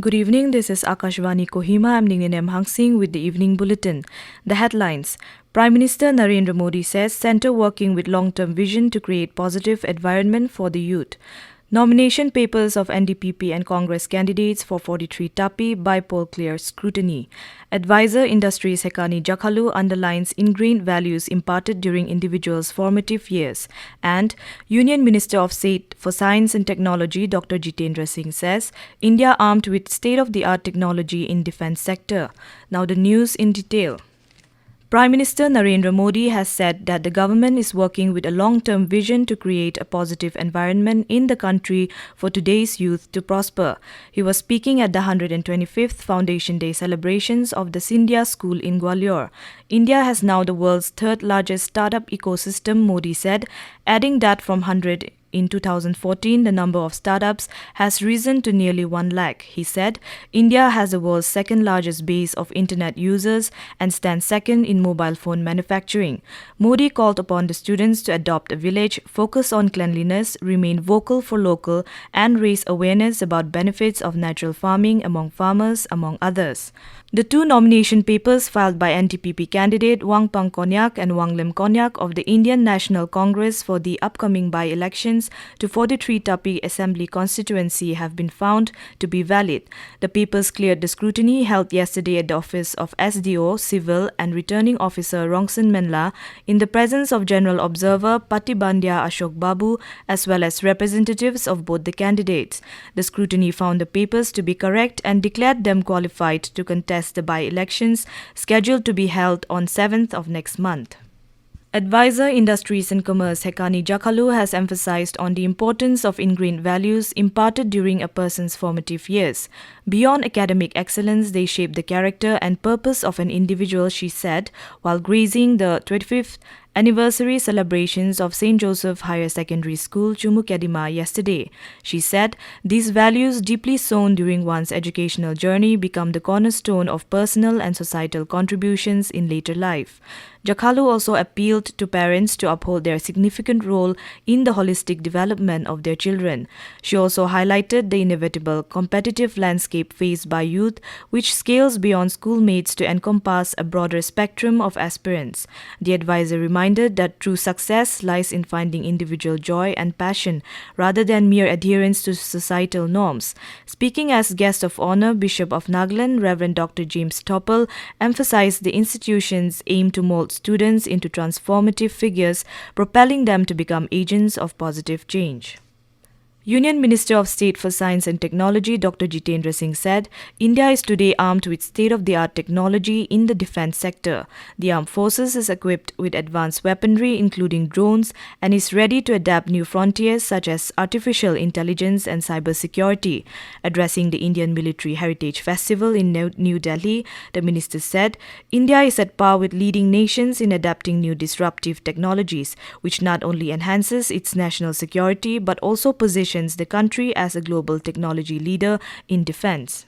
Good evening, this is Akashvani Kohima. I'm Ninginem Hang Singh with the evening bulletin. The headlines. Prime Minister Narendra Modi says centre working with long-term vision to create positive environment for the youth. Nomination papers of NDPP and Congress candidates for 43 TAPI by poll clear scrutiny. Advisor Industries Hekani Jakhalu underlines ingrained values imparted during individuals' formative years. And Union Minister of State for Science and Technology Dr. Jitendra Singh says India armed with state-of-the-art technology in defence sector. Now the news in detail. Prime Minister Narendra Modi has said that the government is working with a long-term vision to create a positive environment in the country for today's youth to prosper. He was speaking at the 125th Foundation Day celebrations of the Scindia School in Gwalior. India has now the world's third largest startup ecosystem, Modi said, adding that from 100 in 2014, the number of startups has risen to nearly 1 lakh. He said, India has the world's second largest base of internet users and stands second in mobile phone manufacturing. Modi called upon the students to adopt a village, focus on cleanliness, remain vocal for local, and raise awareness about benefits of natural farming among farmers, among others. The two nomination papers filed by NDPP candidate Wang Pang Konyak and Wang Lim Konyak of the Indian National Congress for the upcoming by-elections to 43 TAPI Assembly constituency have been found to be valid. The papers cleared the scrutiny held yesterday at the office of SDO, Civil and Returning Officer Rongsan Menla in the presence of General Observer Patibandya Ashok Babu as well as representatives of both the candidates. The scrutiny found the papers to be correct and declared them qualified to contest the by-elections scheduled to be held on 7th of next month. Advisor Industries and Commerce Hekani Jakhalu has emphasized on the importance of ingrained values imparted during a person's formative years. Beyond academic excellence, they shape the character and purpose of an individual, she said, while gracing the 25th anniversary celebrations of St. Joseph Higher Secondary School, Kohima yesterday. She said, these values deeply sown during one's educational journey become the cornerstone of personal and societal contributions in later life. Jakhalu also appealed to parents to uphold their significant role in the holistic development of their children. She also highlighted the inevitable competitive landscape faced by youth, which scales beyond schoolmates to encompass a broader spectrum of aspirants. The advisor reminded that true success lies in finding individual joy and passion rather than mere adherence to societal norms. Speaking as guest of honor, Bishop of Nagaland, Reverend Dr. James Topple, emphasized the institution's aim to mold students into transformative figures, propelling them to become agents of positive change. Union Minister of State for Science and Technology Dr. Jitendra Singh said, India is today armed with state-of-the-art technology in the defence sector. The armed forces is equipped with advanced weaponry including drones and is ready to adapt new frontiers such as artificial intelligence and cybersecurity. Addressing the Indian Military Heritage Festival in New Delhi, the minister said, India is at par with leading nations in adapting new disruptive technologies, which not only enhances its national security but also positions the country as a global technology leader in defense.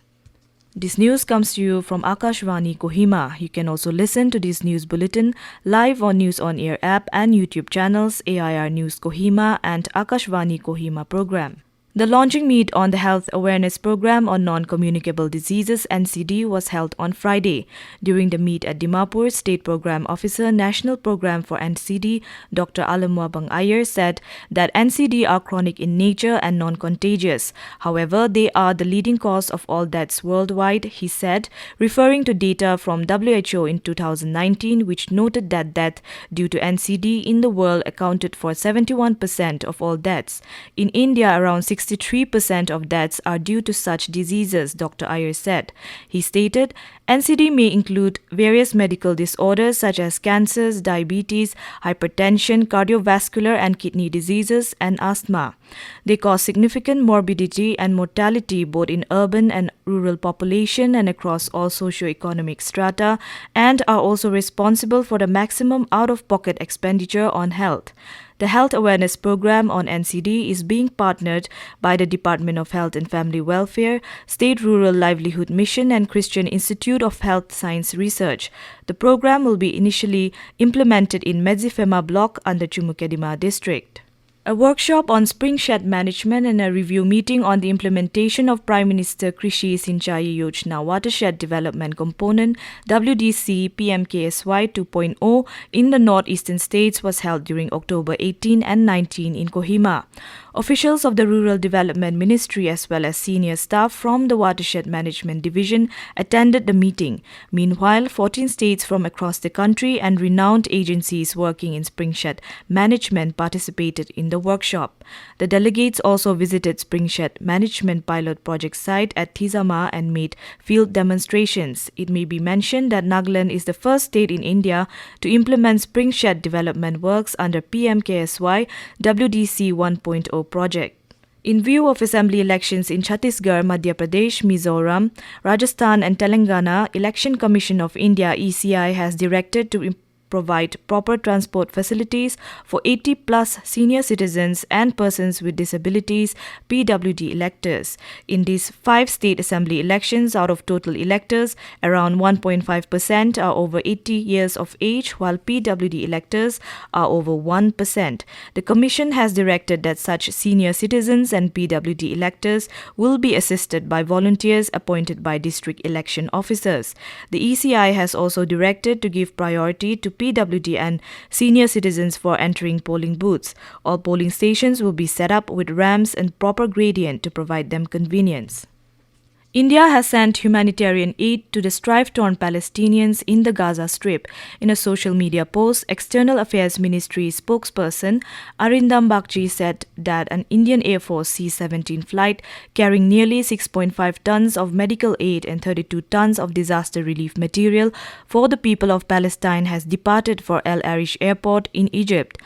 This news comes to you from Akashvani Kohima. You can also listen to this news bulletin live on News On Air app and YouTube channels AIR News Kohima and Akashvani Kohima program. The launching meet on the Health Awareness Program on Non-Communicable Diseases (NCD) was held on Friday. During the meet at Dimapur, State Program Officer, National Program for NCD, Dr. Alamwabang Iyer said that NCD are chronic in nature and non-contagious. However, they are the leading cause of all deaths worldwide, he said, referring to data from WHO in 2019, which noted that death due to NCD in the world accounted for 71% of all deaths. In India, around 63% of deaths are due to such diseases, Dr. Iyer said. He stated, NCD may include various medical disorders such as cancers, diabetes, hypertension, cardiovascular and kidney diseases, and asthma. They cause significant morbidity and mortality both in urban and rural population and across all socio-economic strata, and are also responsible for the maximum out-of-pocket expenditure on health. The Health Awareness Program on NCD is being partnered by the Department of Health and Family Welfare, State Rural Livelihood Mission and Christian Institute of Health Science Research. The program will be initially implemented in Medzifema block under Chumukedima district. A workshop on spring shed management and a review meeting on the implementation of Prime Minister Krishi Sinchai Yojana Watershed Development Component WDC PMKSY 2.0 in the northeastern states was held during October 18 and 19 in Kohima. Officials of the Rural Development Ministry as well as senior staff from the Watershed Management Division attended the meeting. Meanwhile, 14 states from across the country and renowned agencies working in spring shed management participated in the workshop. The delegates also visited spring shed management pilot project site at Tizama and made field demonstrations. It may be mentioned that Nagaland is the first state in India to implement spring shed development works under PMKSY WDC 1.0 project. In view of assembly elections in Chhattisgarh, Madhya Pradesh, Mizoram, Rajasthan and Telangana, Election Commission of India ECI has directed to provide proper transport facilities for 80-plus senior citizens and persons with disabilities PWD electors. In these 5 state assembly elections, out of total electors, around 1.5% are over 80 years of age, while PWD electors are over 1%. The Commission has directed that such senior citizens and PWD electors will be assisted by volunteers appointed by district election officers. The ECI has also directed to give priority to PWD and senior citizens for entering polling booths. All polling stations will be set up with ramps and proper gradient to provide them convenience. India has sent humanitarian aid to the strife-torn Palestinians in the Gaza Strip. In a social media post, External Affairs Ministry spokesperson Arindam Bagchi said that an Indian Air Force C-17 flight carrying nearly 6.5 tons of medical aid and 32 tons of disaster relief material for the people of Palestine has departed for El Arish Airport in Egypt.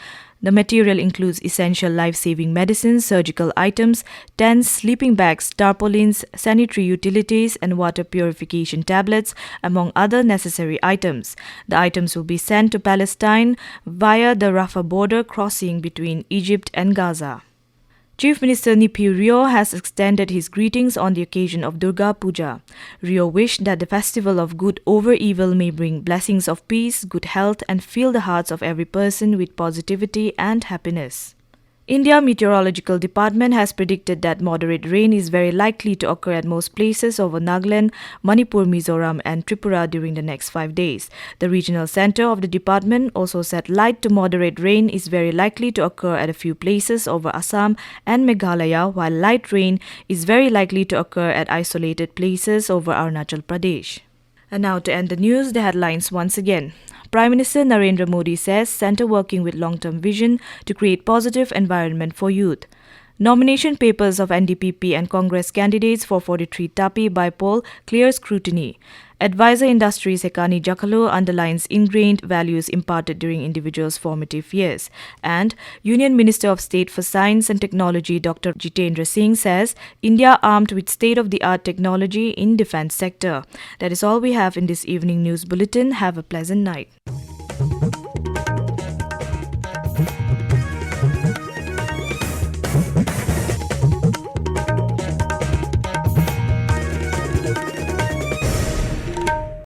The material includes essential life-saving medicines, surgical items, tents, sleeping bags, tarpaulins, sanitary utilities, and water purification tablets, among other necessary items. The items will be sent to Palestine via the Rafah border crossing between Egypt and Gaza. Chief Minister Nipi Rio has extended his greetings on the occasion of Durga Puja. Rio wished that the festival of good over evil may bring blessings of peace, good health, and fill the hearts of every person with positivity and happiness. India Meteorological Department has predicted that moderate rain is very likely to occur at most places over Nagaland, Manipur, Mizoram and Tripura during the next 5 days. The regional center of the department also said light to moderate rain is very likely to occur at a few places over Assam and Meghalaya, while light rain is very likely to occur at isolated places over Arunachal Pradesh. And now to end the news, the headlines once again. Prime Minister Narendra Modi says centre working with long-term vision to create positive environment for youth. Nomination papers of NDPP and Congress candidates for 43 Tapi by poll clear scrutiny. Advisor Industries Hekani Jakhalu underlines ingrained values imparted during individuals' formative years. And Union Minister of State for Science and Technology Dr. Jitendra Singh says India armed with state-of-the-art technology in defence sector. That is all we have in this evening news bulletin. Have a pleasant night.